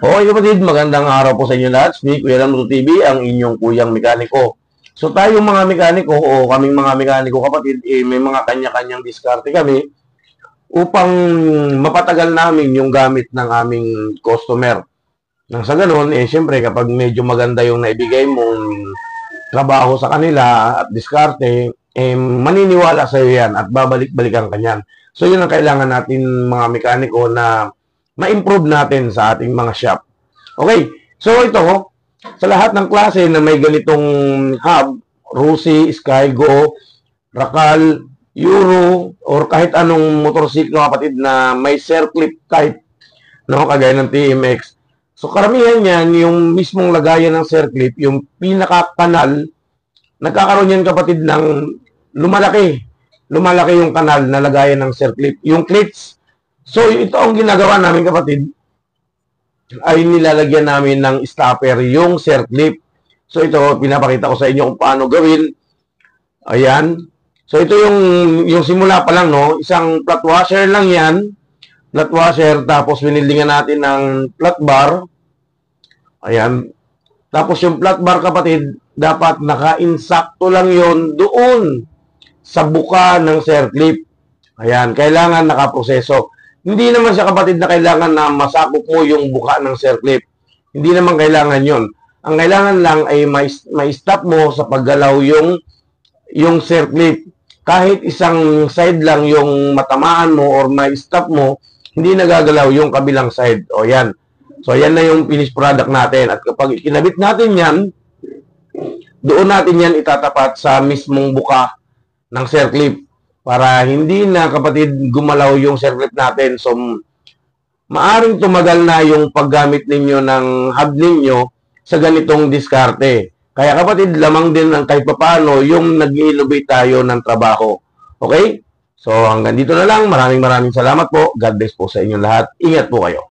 Okay kapatid, magandang araw po sa inyo lahat. Speak Kuya Ram TV, ang inyong kuyang mekaniko. So tayong mga mekaniko o kaming mga mekaniko kapatid, may mga kanya-kanyang diskarte kami upang mapatagal namin yung gamit ng aming customer. Nang sa ganun, syempre kapag medyo maganda yung naibigay mong trabaho sa kanila at diskarte, maniniwala sa iyo yan at babalik-balikan ka niyan. So yun ang kailangan natin mga mekaniko na ma-improve natin sa ating mga shop. Okay, so ito, sa lahat ng klase na may ganitong hub, Rusi, Skygo, Rakal, Euro, or kahit anong motorsiklo kapatid na may circlip type, no, kagaya ng TMX. So karamihan yan, yung mismong lagayan ng circlip, yung pinaka-kanal, nagkakaroon yan kapatid ng lumalaki. Lumalaki yung kanal na lagayan ng circlip. Yung clips. So ito ang ginagawa namin kapatid, ay nilalagyan namin ng stopper yung circlip. So ito, pinapakita ko sa inyo kung paano gawin. Ayan. So ito yung simula pa lang, no? Isang flat washer lang yan. Flat washer, tapos winildingan natin ng flat bar. Ayan. Tapos yung flat bar kapatid, dapat naka-insakto lang yon doon sa buka ng circlip. Ayan, kailangan nakaproseso. Hindi naman siya kapatid na kailangan na masakop mo yung buka ng circlip. Hindi naman kailangan yon. Ang kailangan lang ay may-stop mo sa paggalaw yung circlip. Kahit isang side lang yung matamaan mo or may-stop mo, hindi nagagalaw yung kabilang side. O yan. So yan na yung finished product natin. At kapag kinabit natin yan, doon natin yan itatapat sa mismong buka ng circlip para hindi na kapatid gumalaw yung circlip natin. So maaring tumagal na yung paggamit ninyo ng hub ninyo sa ganitong diskarte. Kaya kapatid, lamang din ng kahit papano yung nag-innovate tayo ng trabaho. Okay? So hanggang dito na lang. Maraming salamat po. God bless po sa inyong lahat. Ingat po kayo.